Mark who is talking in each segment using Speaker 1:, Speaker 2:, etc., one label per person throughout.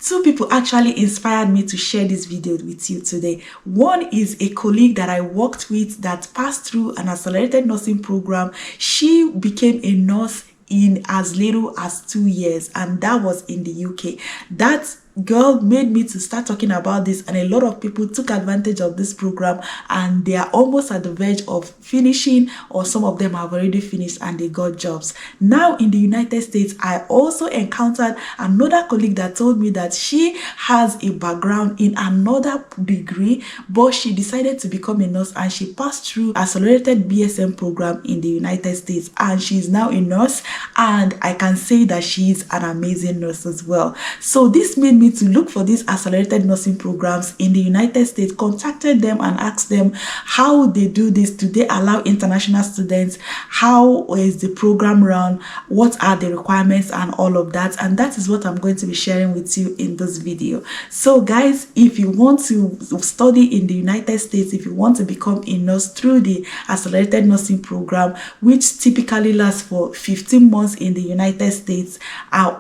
Speaker 1: Two people actually inspired me to share this video with you today. One is a colleague that I worked with that passed through an accelerated nursing program. She became a nurse in as little as 2 years, and that was in the UK. That girl made me to start talking about this, and a lot of people took advantage of this program, and they are almost at the verge of finishing, or some of them have already finished and they got jobs. Now in the United States, I also encountered another colleague that told me that she has a background in another degree, but she decided to become a nurse, and she passed through accelerated BSM program in the United States, and she's now a nurse, and I can say that she's an amazing nurse as well. So this made me to look for these accelerated nursing programs in the United States, contacted them and asked them how they do this. Do they allow international students? How is the program run? What are the requirements and all of that? And that is what I'm going to be sharing with you in this video. So guys, if you want to study in the United States, if you want to become a nurse through the accelerated nursing program, which typically lasts for 15 months in the United States,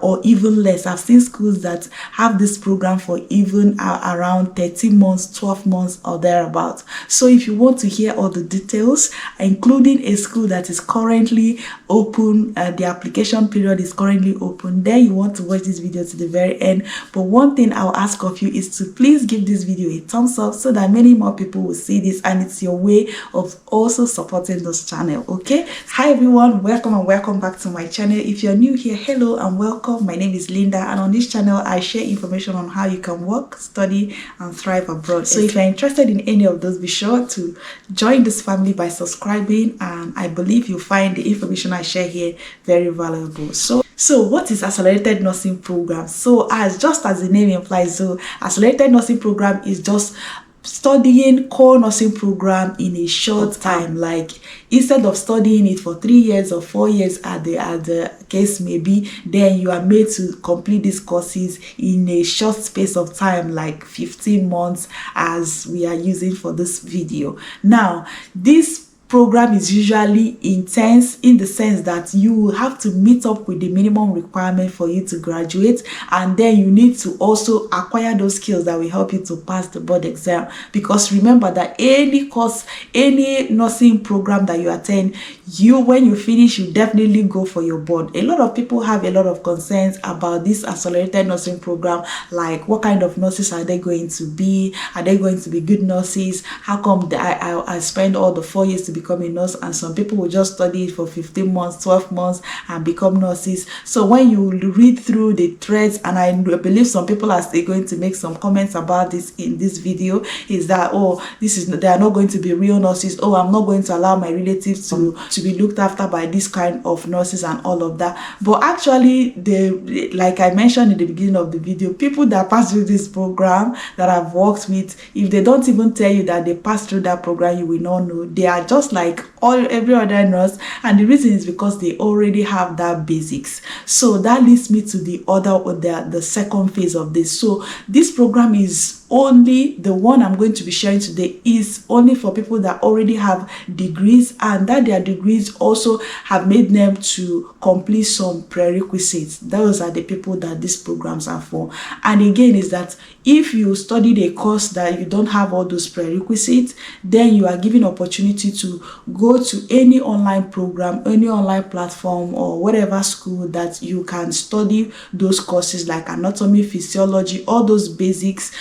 Speaker 1: or even less. I've seen schools that have this program for even around 13 months, 12 months or thereabouts. So if you want to hear all the details, including a school that is currently open, the application period is currently open, then you want to watch this video to the very end. But one thing I'll ask of you is to please give this video a thumbs up so that many more people will see this, and it's your way of also supporting this channel. Okay, hi everyone, welcome and welcome back to my channel. If you're new here, hello and welcome. My name is Lynda, and on this channel I share information on how you can work, study and thrive abroad. So if you're interested in any of those, be sure to join this family by subscribing, and I believe you'll find the information I share here very valuable. So what is accelerated nursing program? So just as the name implies, so accelerated nursing program is just studying core nursing program in a short time. Like instead of studying it for 3 years or 4 years at the case may be, then you are made to complete these courses in a short space of time, like 15 months as we are using for this video. Now this program is usually intense in the sense that you will have to meet up with the minimum requirement for you to graduate, and then you need to also acquire those skills that will help you to pass the board exam. Because remember that any course, any nursing program that you attend, when you finish, you definitely go for your board. A lot of people have a lot of concerns about this accelerated nursing program, like what kind of nurses are they going to be? Are they going to be good nurses? How come I spend all the 4 years to become a nurse, and some people will just study it for 15 months, 12 months and become nurses? So when you read through the threads, and I believe some people are still going to make some comments about this in this video, is that, oh, they are not going to be real nurses. Oh, I'm not going to allow my relatives to be looked after by this kind of nurses and all of that. But actually, like I mentioned in the beginning of the video, people that pass through this program that I've worked with, if they don't even tell you that they passed through that program, you will not know. They are just like every other nurse, and the reason is because they already have that basics. So that leads me to the second phase of this. So this program is only, the one I'm going to be sharing today is only for people that already have degrees, and that their degrees also have made them to complete some prerequisites. Those are the people that these programs are for. And again, is that if you studied a course that you don't have all those prerequisites, then you are given opportunity to go to any online program, any online platform, or whatever school that you can study those courses like anatomy, physiology, all those basics.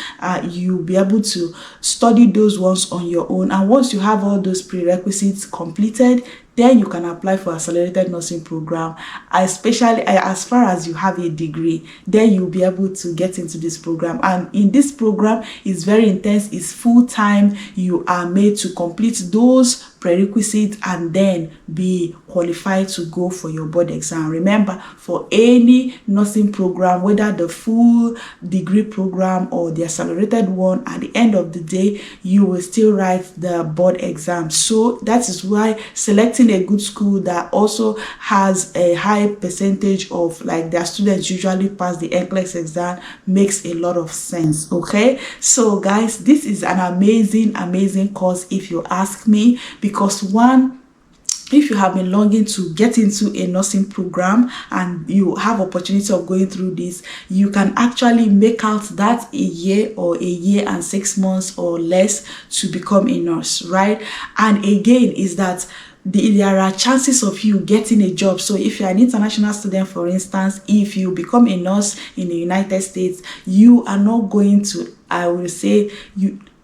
Speaker 1: You'll be able to study those ones on your own, and once you have all those prerequisites completed, then you can apply for accelerated nursing program, especially as far as you have a degree. Then you'll be able to get into this program. And in this program, it's very intense, it's full-time. You are made to complete those prerequisites and then be qualified to go for your board exam. Remember, for any nursing program, whether the full degree program or the accelerated one, at the end of the day, you will still write the board exam. So that is why selecting a good school that also has a high percentage of, like, their students usually pass the NCLEX exam makes a lot of sense. Okay, so guys, this is an amazing course if you ask me, because one, if you have been longing to get into a nursing program and you have opportunity of going through this, you can actually make out that a year or a year and 6 months or less to become a nurse, right? And again is that there are chances of you getting a job. So if you're an international student, for instance, if you become a nurse in the United States, you are not going to, I will say,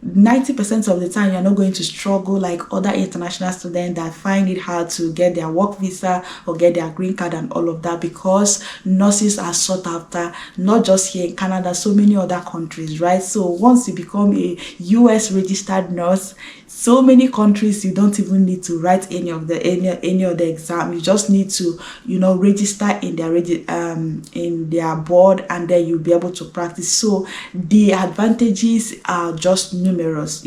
Speaker 1: 90% of the time you're not going to struggle like other international students that find it hard to get their work visa or get their green card and all of that, because nurses are sought after, not just here in Canada, so many other countries, right? So once you become a US registered nurse, so many countries you don't even need to write any of the exam. You just need to, register in their board, and then you'll be able to practice. So the advantages are just numerous,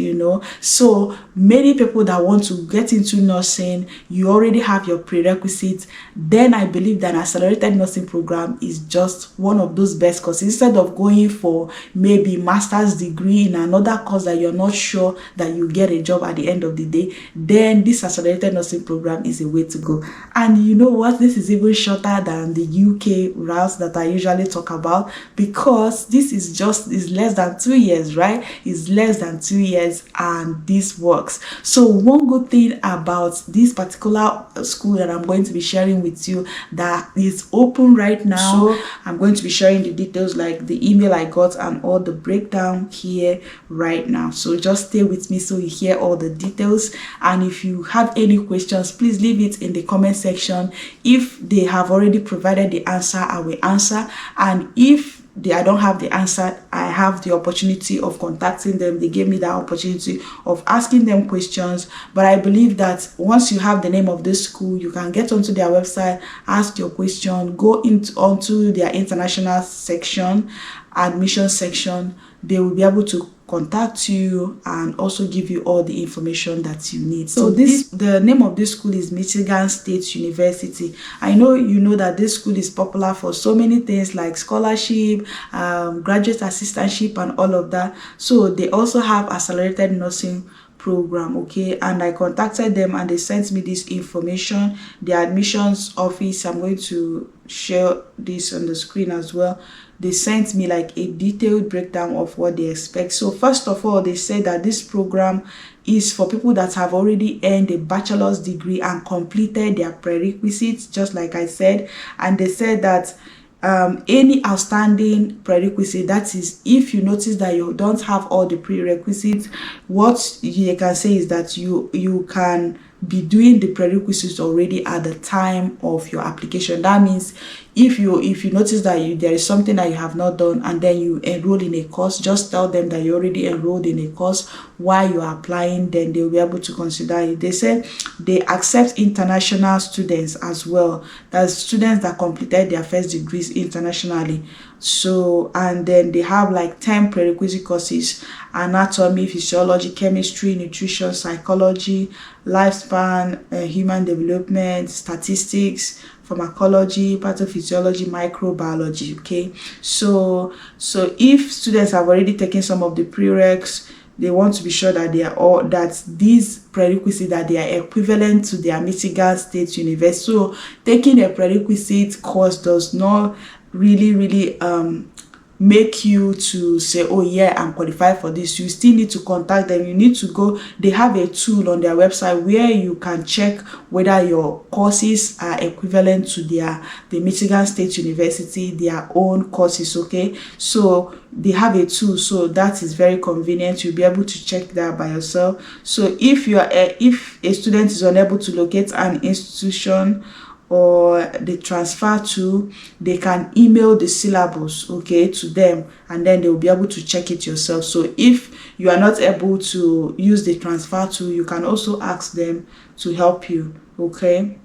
Speaker 1: So many people that want to get into nursing, you already have your prerequisites. Then I believe that an accelerated nursing program is just one of those best courses. Instead of going for maybe master's degree in another course that you're not sure that you get a job at the end of the day, then this accelerated nursing program is a way to go. And you know what, this is even shorter than the UK routes that I usually talk about, because this is less than 2 years, right? It's less than 2 years and this works. So one good thing about this particular school that I'm going to be sharing with you, that is open right now. So I'm going to be sharing the details, like the email I got and all the breakdown here right now. So just stay with me so you hear all the details. And if you have any questions, please leave it in the comment section. If they have already provided the answer, I will answer. And if I don't have the answer, I have the opportunity of contacting them. They gave me that opportunity of asking them questions. But I believe that once you have the name of this school, you can get onto their website, ask your question, go onto their international section, admission section. They will be able to contact you and also give you all the information that you need. So the name of this school is Michigan State University. I know you know that this school is popular for so many things like scholarship, graduate assistantship and all of that. So they also have accelerated nursing program, okay? And I contacted them and they sent me this information. The admissions office, I'm going to share this on the screen as well. They sent me like a detailed breakdown of what they expect. So first of all, they said that this program is for people that have already earned a bachelor's degree and completed their prerequisites, just like I said. And they said that any outstanding prerequisite, that is, if you notice that you don't have all the prerequisites, what you can say is that you can be doing the prerequisites already at the time of your application. That means if you notice that there is something that you have not done and then you enroll in a course, just tell them that you already enrolled in a course while you are applying, then they'll be able to consider it. They said they accept international students as well. That's students that completed their first degrees internationally. So, and then they have like 10 prerequisite courses: anatomy, physiology, chemistry, nutrition, psychology, lifespan, human development, statistics, pharmacology, pathophysiology, microbiology. Okay, so if students have already taken some of the prereqs, they want to be sure that these prerequisites, that they are equivalent to their Michigan State University. So taking a prerequisite course does not really make you to say, oh yeah, I'm qualified for this. You still need to contact them. You need to go. They have a tool on their website where you can check whether your courses are equivalent to the Michigan State University, their own courses. Okay, so they have a tool, so that is very convenient. You'll be able to check that by yourself. So if a student is unable to locate an institution or the transfer to, they can email the syllabus, okay, to them, and then they will be able to check it yourself. So if you are not able to use the transfer to, you can also ask them to help you, okay?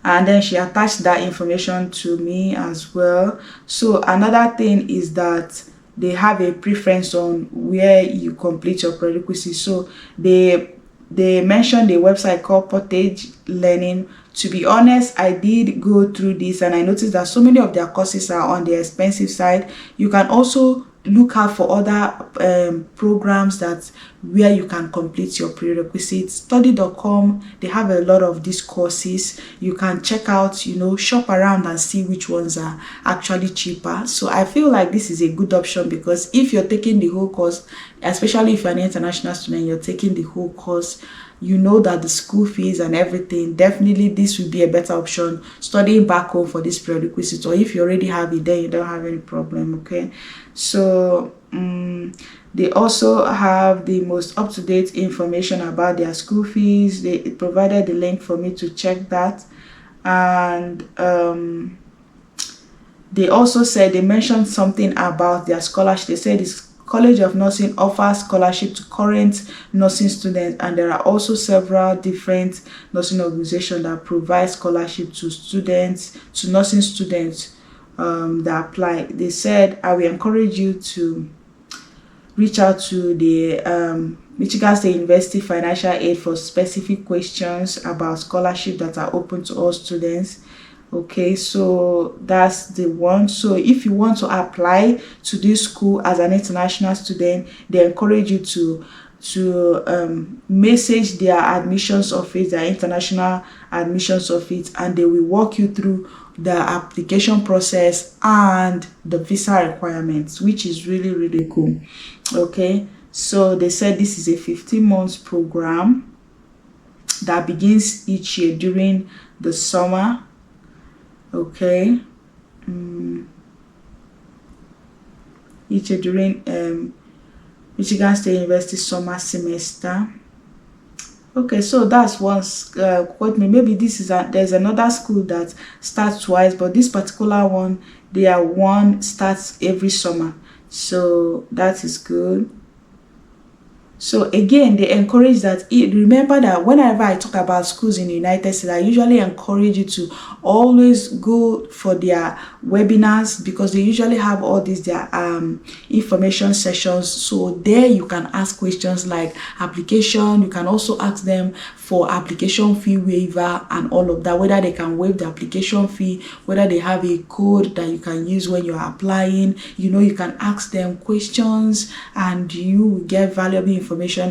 Speaker 1: And then she attached that information to me as well. So another thing is that they have a preference on where you complete your prerequisites. So they mentioned a website called Portage Learning. To be honest, I did go through this and I noticed that so many of their courses are on the expensive side. You can also look out for other programs that where you can complete your prerequisites. Study.com, they have a lot of these courses. You can check out, you know, shop around and see which ones are actually cheaper. So I feel like this is a good option, because if you're taking the whole course, especially if you're an international student, you're taking the whole course, you know that the school fees and everything, definitely this will be a better option studying back home for this prerequisite. Or if you already have it, then you don't have any problem. Okay, so they also have the most up-to-date information about their school fees. They provided the link for me to check that. And they also said, they mentioned something about their scholarship. They said this College of Nursing offers scholarship to current nursing students, and there are also several different nursing organizations that provide scholarship to students, to nursing students that apply. They said, I will encourage you to reach out to the Michigan State University Financial Aid for specific questions about scholarship that are open to all students. Okay, so that's the one. So if you want to apply to this school as an international student, they encourage you to message their admissions office, their international admissions office, and they will walk you through the application process and the visa requirements, which is really, really cool. Okay, so they said this is a 15 months program that begins each year during the summer. Okay, each year during Michigan State University summer semester. Okay, so that's one. Quote me. Maybe this is there's another school that starts twice, but this particular one, their one starts every summer. So that is good. So again, they encourage that. Remember that whenever I talk about schools in the United States, I usually encourage you to always go for their webinars, because they usually have all these their information sessions. So there you can ask questions like application. You can also ask them for application fee waiver and all of that, whether they can waive the application fee, whether they have a code that you can use when you're applying. You know, you can ask them questions and you will get valuable information.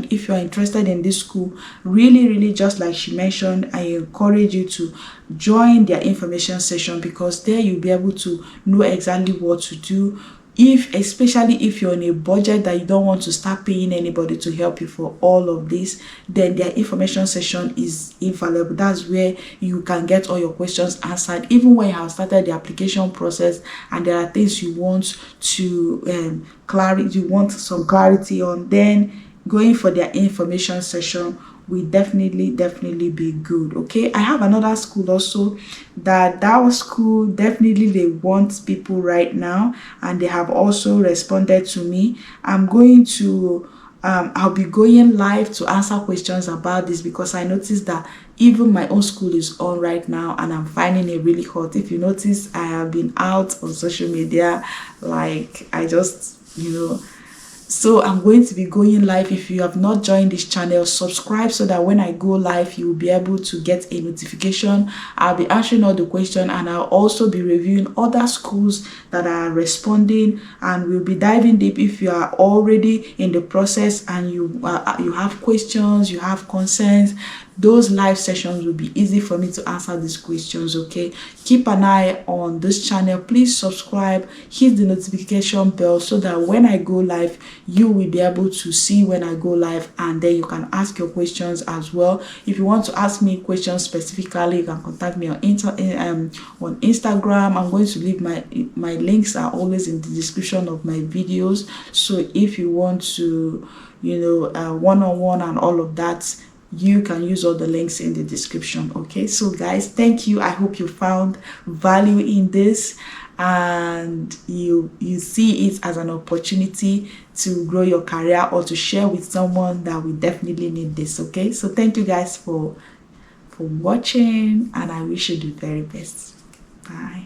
Speaker 1: If you're interested in this school, really, just like she mentioned, I encourage you to join their information session, because there you'll be able to know exactly what to do. Especially if you're on a budget that you don't want to start paying anybody to help you for all of this, then their information session is invaluable. That's where you can get all your questions answered, even when you have started the application process and there are things you want to you want some clarity on. Then going for their information session will definitely be good. Okay, I have another school also that school definitely they want people right now, and they have also responded to me. I'm going to I'll be going live to answer questions about this, because I noticed that even my own school is on right now and I'm finding it really hot. If you notice, I have been out on social media, like I just, you know. So I'm going to be going live. If you have not joined this channel, subscribe so that when I go live, you will be able to get a notification. I'll be answering all the questions, and I'll also be reviewing other schools that are responding, and we'll be diving deep. If you are already in the process and you have questions, you have concerns, those live sessions will be easy for me to answer these questions. Okay, keep an eye on this channel. Please subscribe, hit the notification bell so that when I go live, you will be able to see when I go live, and then you can ask your questions as well. If you want to ask me questions specifically, you can contact me on Instagram. I'm going to leave my links are always in the description of my videos. So if you want to, you know, one-on-one and all of that, you can use all the links in the description. Okay, so guys, thank you. I hope you found value in this, and you see it as an opportunity to grow your career or to share with someone that will definitely need this. Okay, so thank you guys for watching, and I wish you the very best. Bye.